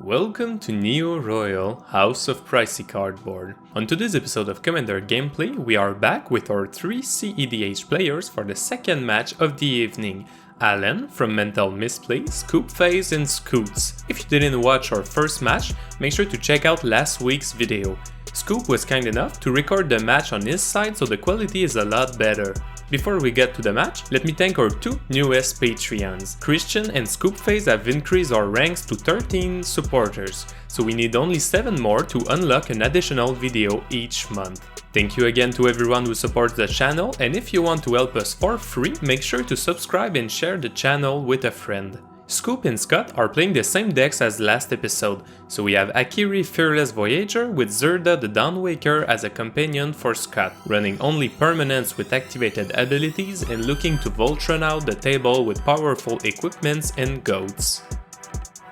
Welcome to Neo Royal House of Pricey Cardboard. On today's episode of Commander Gameplay, we are back with our 3 EDH players for the second match of the evening. Alan from Mental Misplay, ScoopPhase and Scoooooooots. If you didn't watch our first match, make sure to check out last week's video. Scoop was kind enough to record the match on his side, so the quality is a lot better. Before we get to the match, let me thank our 2 newest Patreons. Christian and ScoopPhase have increased our ranks to 13 supporters, so we need only 7 more to unlock an additional video each month. Thank you again to everyone who supports the channel, and if you want to help us for free, make sure to subscribe and share the channel with a friend. Scoop and Scott are playing the same decks as last episode, so we have Akiri Fearless Voyager with Zirda the Dawnwaker as a companion for Scott, running only permanents with activated abilities and looking to Voltron out the table with powerful equipments and goats.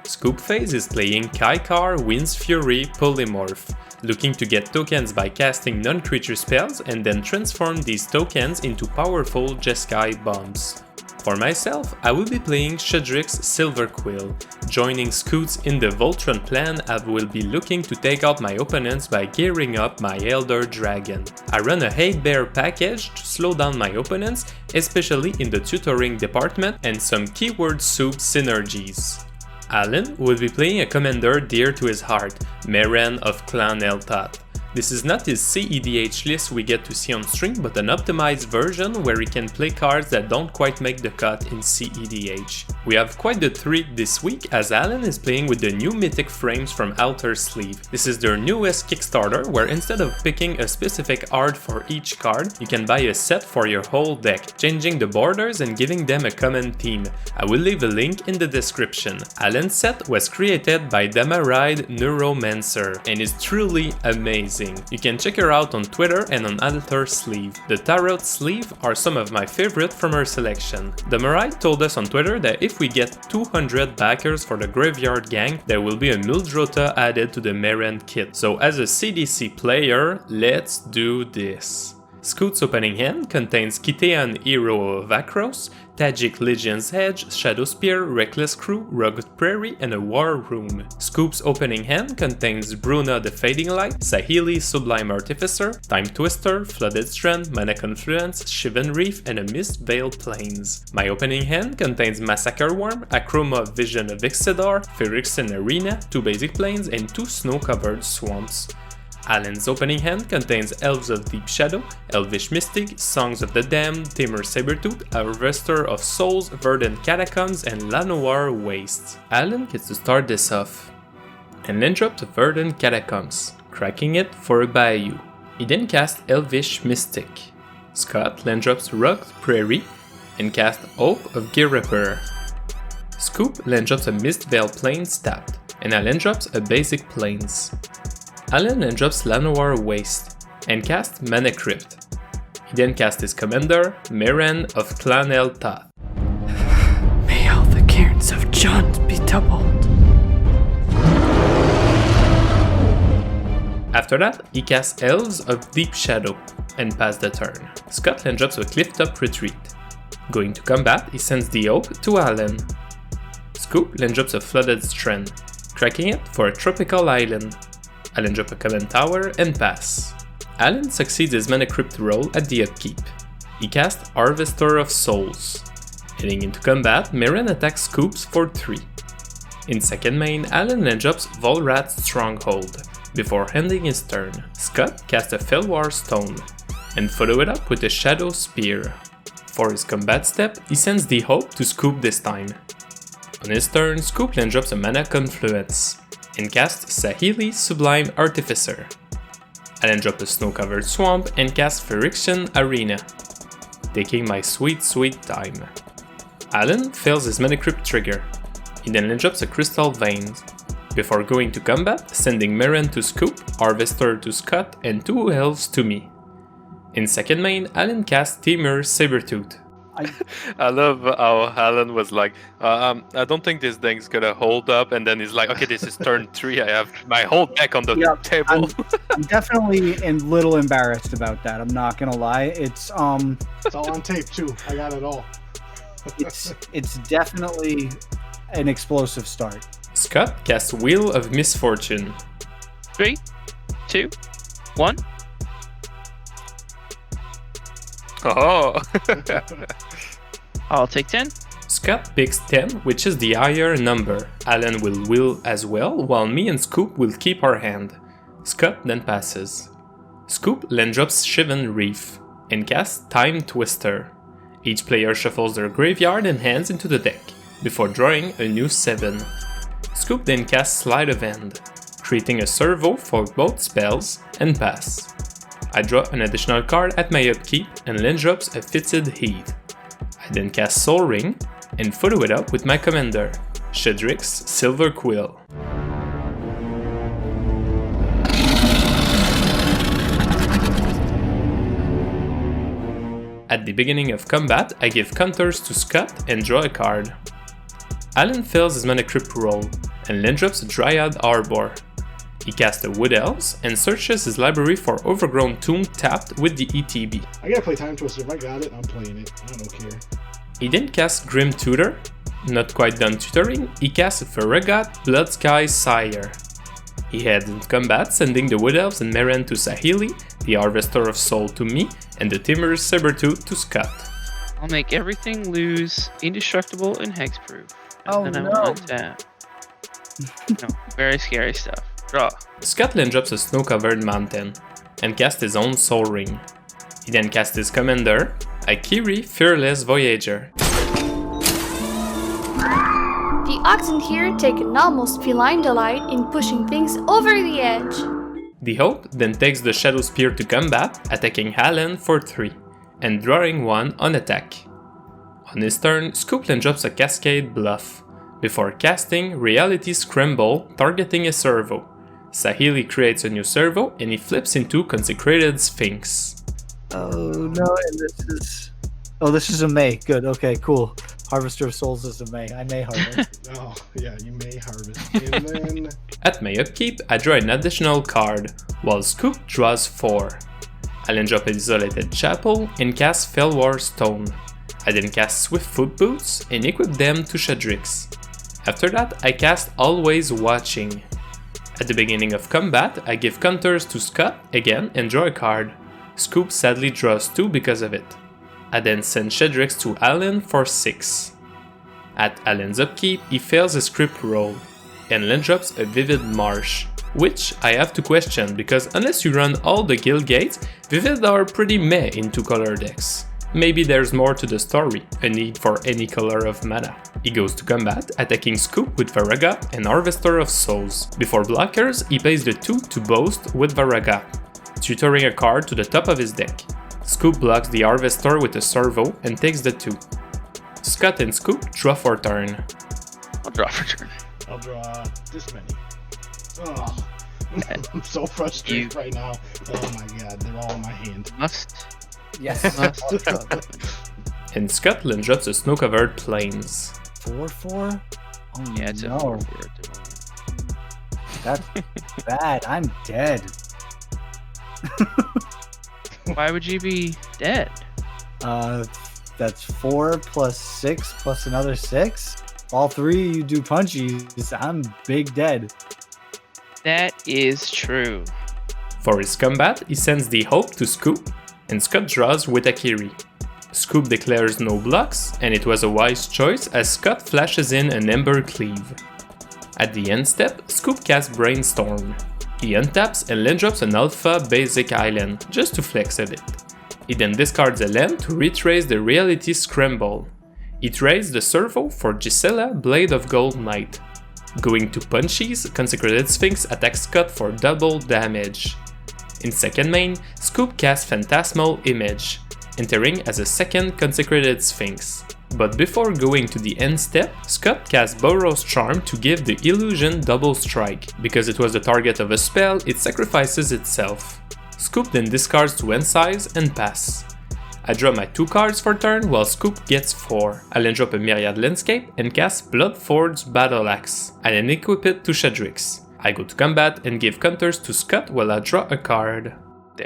ScoopPhase is playing Kykar Wind's Fury Polymorph, looking to get tokens by casting non-creature spells and then transform these tokens into powerful Jeskai bombs. For myself, I will be playing Shadrix Silverquill. Joining Scoooooooooots in the Voltron plan, I will be looking to take out my opponents by gearing up my Elder Dragon. I run a Hatebear package to slow down my opponents, especially in the tutoring department, and some keyword soup synergies. Alan will be playing a commander dear to his heart, Meren of Clan Toth. This is not his CEDH list we get to see on stream, but an optimized version where he can play cards that don't quite make the cut in CEDH. We have quite the treat this week as Alan is playing with the new Mythic Frames from Outer Sleeve. This is their newest Kickstarter where instead of picking a specific art for each card, you can buy a set for your whole deck, changing the borders and giving them a common theme. I will leave a link in the description. Alan's set was created by Damaride Neuromancer and is truly amazing. You can check her out on Twitter and on Outer Sleeve. The Tarot Sleeve are some of my favorite from her selection. Damaride told us on Twitter that if we get 200 backers for the Graveyard Gang, there will be a Muldrotha added to the Meren kit. So as a CDC player, let's do this. Scoot's opening hand contains Kitean Hero of Akros, Tajik Legion's Edge, Shadow Spear, Reckless Crew, Rugged Prairie, and a War Room. Scoop's opening hand contains Bruna the Fading Light, Saheeli Sublime Artificer, Time Twister, Flooded Strand, Mana Confluence, Shivan Reef, and a Mist Veiled Plains. My opening hand contains Massacre Worm, Akroma Vision of Ixidar, Phyrexian Arena, 2 basic plains, and 2 snow-covered swamps. Alan's opening hand contains Elves of Deep Shadow, Elvish Mystic, Songs of the Damned, Tamer Sabertooth, Harvester of Souls, Verdant Catacombs, and Lanoir Wastes. Alan gets to start this off, and then drops the Verdant Catacombs, cracking it for a Bayou. He then casts Elvish Mystic. Scott then drops Rugged Prairie, and casts Hope of Gear Repair. Scoop then drops a Mist Veiled Plains tapped, and Alan drops a Basic Plains. Alan then drops Lanoir Waste, and casts Mana Crypt. He then casts his commander, Meren of Clan Toth. May all the cairns of John be doubled. After that, he casts Elves of Deep Shadow, and passes the turn. Scott then drops a Clifftop Retreat. Going to combat, he sends the Hope to Alan. Scoop then drops a Flooded Strand, cracking it for a Tropical Island. Alan drops a Command Tower and pass. Alan succeeds his Mana Crypt roll at the upkeep. He casts Harvester of Souls. Heading into combat, Meren attacks Scoops for 3. In second main, Alan then drops Volrat's Stronghold. Before ending his turn, Scott casts a Felwar Stone, and follow it up with a Shadow Spear. For his combat step, he sends the Hope to Scoop this time. On his turn, Scoop then drops a Mana Confluence, and casts Saheeli Sublime Artificer. Alan drops a Snow-Covered Swamp and casts Phyrexian Arena, taking my sweet time. Alan fails his Mana Crypt trigger. He then drops a Crystal Vein, before going to combat, sending Meren to Scoop, Harvester to Scott, and 2 Elves to me. In second main, Alan casts Tamer Sabertooth. I love how Alan was like, I don't think this thing's gonna hold up, and then he's like, okay, this is turn 3, I have my whole deck on the table. I'm definitely a little embarrassed about that, I'm not gonna lie. It's all on tape too, I got it all. it's definitely an explosive start. Scott casts Wheel of Misfortune. 3, 2, 1. Oh! I'll take 10. Scott picks 10, which is the higher number. Alan will wheel as well, while me and Scoop will keep our hand. Scott then passes. Scoop land drops Shivan Reef and casts Time Twister. Each player shuffles their graveyard and hands into the deck, before drawing a new 7. Scoop then casts Sleight of Hand, creating a servo for both spells, and pass. I draw an additional card at my upkeep and land drops a Fitted Heat. I then cast Soul Ring and follow it up with my commander, Shadrix Silverquill. At the beginning of combat, I give counters to Scott and draw a card. Alan fails his Mana Crypt roll and land drops a Dryad Arbor. He casts a Wood Elves and searches his library for Overgrown Tomb tapped with the ETB. I gotta play Time Twister. If I got it, I'm playing it. I don't care. He then casts Grim Tutor. Not quite done tutoring, he casts Farragut Bloodsky Sire. He heads into combat, sending the Wood Elves and Meren to Saheeli, the Harvester of Soul to me, and the Timur's Sabertooth to Scott. I'll make everything lose indestructible and hexproof. And Oh, then I no. will untap. No, very scary stuff. Draw. Scott land drops a snow-covered mountain, and casts his own Soul Ring. He then casts his commander, Akiri Fearless Voyager. The oxen here take an almost feline delight in pushing things over the edge. The Hope then takes the Shadow Spear to combat, attacking Alan for 3, and drawing 1 on attack. On his turn, Scoop land drops a Cascade Bluff, before casting Reality Scramble, targeting a servo. Saheeli creates a new servo, and he flips into Consecrated Sphinx. Oh no, and this is a May. Good, okay, cool. Harvester of Souls is a May. I may harvest. Oh, yeah, you may harvest. And then... At my upkeep, I draw an additional card, while Scoop draws 4. I then drop a Desolated Chapel and cast Fellwar Stone. I then cast Swiftfoot Boots and equip them to Shadrix. After that, I cast Always Watching. At the beginning of combat, I give counters to Scott again and draw a card. Scoop sadly draws 2 because of it. I then send Shadrix to Alan for 6. At Alan's upkeep, he fails his script roll, and land drops a Vivid Marsh, which I have to question because unless you run all the guild gates, Vivid are pretty meh in 2-color decks. Maybe there's more to the story, a need for any color of mana. He goes to combat, attacking Scoop with Farragut and Harvester of Souls. Before blockers, he pays the 2 to boast with Farragut, tutoring a card to the top of his deck. Scoop blocks the Harvester with a servo and takes the 2. Scott and Scoop draw for turn. I'll draw for turn. I'll draw this many. Oh, I'm so frustrated right now. Oh my god, they're all in my hand. Must. Yes. And Scott land drops a snow-covered plains. 4/4? Oh Yeah, it's a no, 4/4 at the moment. that's bad. I'm dead. Why would you be dead? That's 4 plus 6 plus another 6. All 3 you do punchies. I'm big dead. That is true. For his combat, he sends the Hope to Scoop, and Scott draws with Akiri. Scoop declares no blocks, and it was a wise choice as Scott flashes in an Ember Cleave. At the end step, Scoop casts Brainstorm. He untaps and land drops an Alpha Basic Island, just to flex a bit. He then discards a land to retrace the Reality Scramble. He trades the servo for Gisela Blade of Gold Knight. Going to punchies, Consecrated Sphinx attacks Scott for double damage. In second main, Scoop casts Phantasmal Image, entering as a second Consecrated Sphinx. But before going to the end step, Scott casts Burrow's Charm to give the illusion double strike. Because it was the target of a spell, it sacrifices itself. Scoop then discards to end size and pass. I draw my 2 cards for turn while Scoop gets 4. I then drop a Myriad Landscape and cast Bloodforged Battle Axe. I then equip it to Shadrix. I go to combat and give counters to Scott while I draw a card.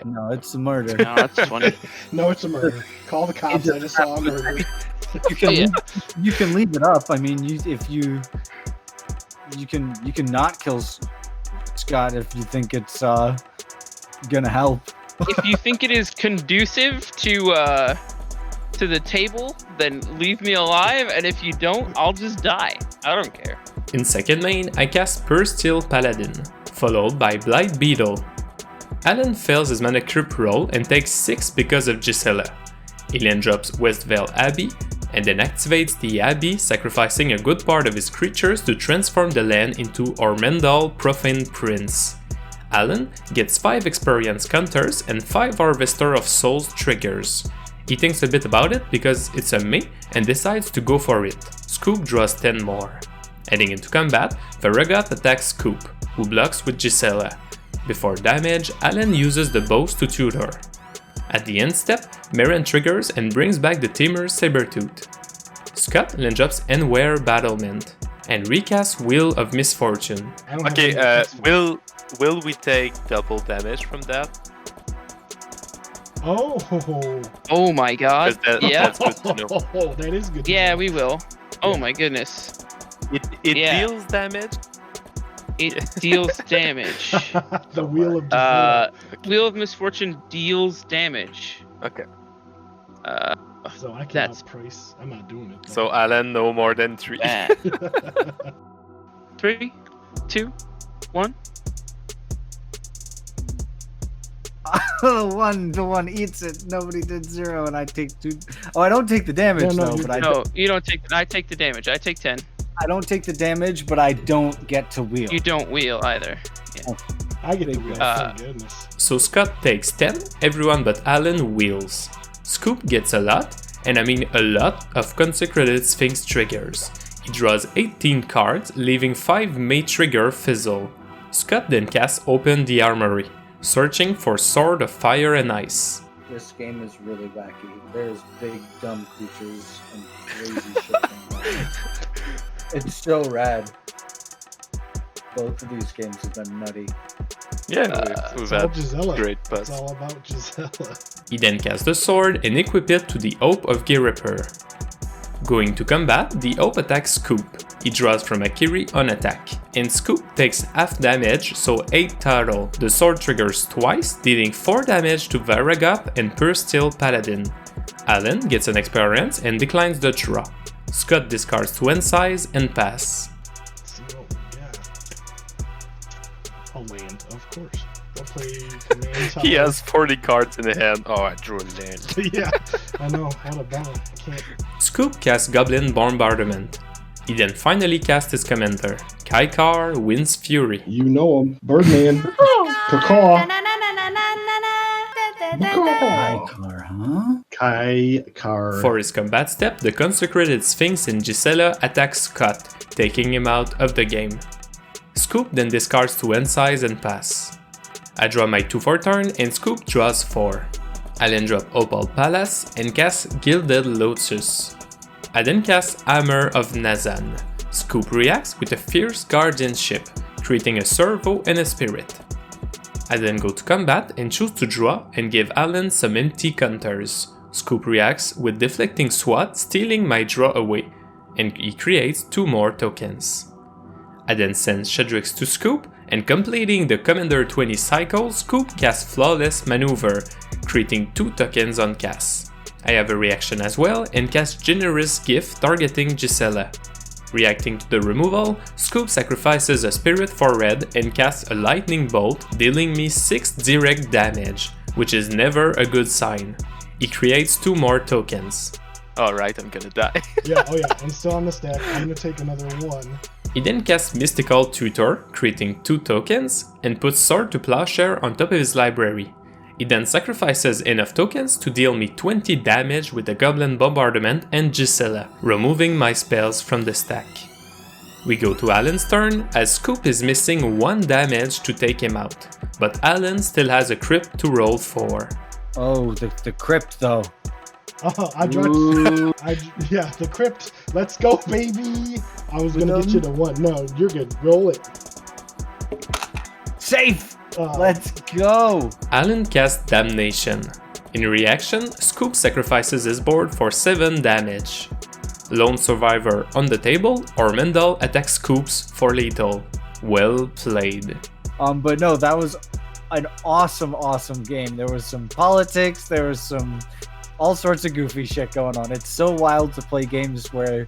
No, it's a murder. No, that's 20. No, it's a murder. Call the cops. I just saw a murder. You can Yeah. you can leave it up. I mean, if you you can not kill Scott if you think it's gonna help. If you think it is conducive to the table, then leave me alive, and if you don't, I'll just die. I don't care. In second main, I cast Steel Paladin, followed by Blight Beetle. Alan fails his mana creep roll and takes 6 because of Gisela. He then drops Westvale Abbey, and then activates the Abbey, sacrificing a good part of his creatures to transform the land into Ormendal Profane Prince. Alan gets 5 experience counters and 5 Harvester of Souls triggers. He thinks a bit about it because it's a May and decides to go for it. Scoop draws 10 more. Heading into combat, Varagot attacks Scoop, who blocks with Gisela. Before damage, Alan uses the bows to tutor. At the end step, Meren triggers and brings back the Tamer's Sabertooth. Scott then drops Enware Battlement and recasts Wheel of Misfortune. Okay, will we take double damage from that? Oh my god. Yeah. That's good to know. That is good. Yeah, we will. Oh my goodness. It deals damage? It deals damage. The Wheel of Wheel of Misfortune deals damage. Okay. So I can outprice. I'm not doing it. So Alan, no more than 3. 3, 2, 1. The one eats it. Nobody did 0, and I take 2. Oh, I don't take the damage though. You don't take. I take the damage. I take 10. I don't take the damage, but I don't get to wheel. You don't wheel either. Yeah. Oh. I get to wheel. Thank goodness. So Scott takes 10, everyone but Alan wheels. Scoop gets a lot, and I mean a lot, of Consecrated Sphinx triggers. He draws 18 cards, leaving 5 May trigger fizzle. Scott then casts Open the Armory, searching for Sword of Fire and Ice. This game is really wacky. There's big, dumb creatures and crazy shit going on. It's so rad. Both of these games have been nutty. Yeah, we've had Gisela. great It's buzz. all about Gisela. He then casts the sword and equip it to the Hope of Giripper. Going to combat, the Hope attacks Scoop. He draws from Akiri on attack, and Scoop takes half damage, so 8 total. The sword triggers twice, dealing 4 damage to Varagot and Steel Paladin. Alan gets an experience and declines the draw. Scott discards 2 size and pass. So, yeah. A land, of course. They'll play Command Tower. He has 40 cards in the hand. Oh, I drew a land. Yeah, I know. What a bummer. I can't. Scoop casts Goblin Bombardment. He then finally casts his commander, Kykar Wind's Fury. You know him. Birdman. Kykar. Kykar, huh? Kykar. For his combat step, the Consecrated Sphinx in Gisela attacks Scott, taking him out of the game. Scoop then discards 2 size and pass. I draw my 2 for turn and Scoop draws 4. I then drop Opal Palace and cast Gilded Lotus. I then cast Hammer of Nazan. Scoop reacts with a Fierce Guardianship, creating a servo and a spirit. I then go to combat and choose to draw and give Alan some empty counters. Scoop reacts with Deflecting Swat, stealing my draw away, and he creates 2 more tokens. I then send Shadrix to Scoop, and completing the Commander 20 cycle, Scoop casts Flawless Maneuver, creating 2 tokens on cast. I have a reaction as well and cast Generous Gift targeting Gisela. Reacting to the removal, Scoop sacrifices a spirit for red and casts a lightning bolt, dealing me 6 direct damage, which is never a good sign. He creates 2 more tokens. Alright, I'm gonna die. Yeah, oh yeah, I'm still on the stack. I'm gonna take another 1. He then casts Mystical Tutor, creating 2 tokens, and puts Sword to Plowshare on top of his library. He then sacrifices enough tokens to deal me 20 damage with the Goblin Bombardment and Gisela, removing my spells from the stack. We go to Alan's turn, as Scoop is missing 1 damage to take him out, but Alan still has a crypt to roll for. Oh, the crypt though. Oh, I dropped. Yeah, the crypt. Let's go, baby. I was gonna get you to 1. No, you're good. Roll it. Safe. Let's go. Alan casts Damnation. In reaction, Scoop sacrifices his board for 7 damage. Lone Survivor on the table, or Mendel attacks Scoops for lethal. Well played. But no, that was an awesome game. There was some politics, there was some all sorts of goofy shit going on. It's so wild to play games where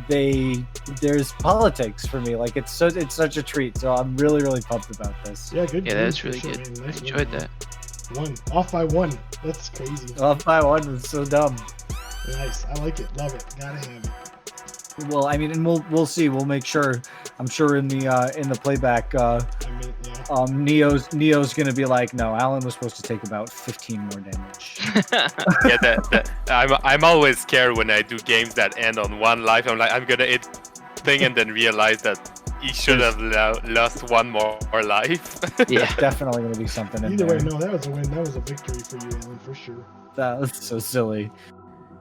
there's politics for me. Like it's such a treat. So I'm really pumped about this. Yeah, good. Yeah, that's really sure, good. man. Nice I enjoyed win. that. Off by one. That's crazy. Off by one was so dumb. Nice. I like it. Love it. Gotta have it. Well, I mean, and we'll see. We'll make sure. I'm sure in the playback, Neo's gonna be like, no, Alan was supposed to take about 15 more damage. Yeah, I'm always scared when I do games that end on one life. I'm like, I'm gonna hit thing and then realize that he should have lost one more life. Yeah, Definitely gonna be something in Either there. way, no, that was a win. That was a victory for you, Alan, for sure. That was so silly.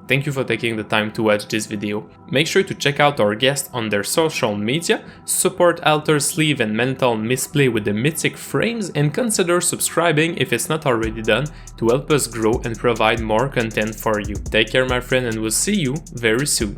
Thank you for taking the time to watch this video. Make sure to check out our guests on their social media, support Alter Sleeve and Mental Misplay with the Mythic Frames, and consider subscribing if it's not already done to help us grow and provide more content for you. Take care, my friend, and we'll see you very soon.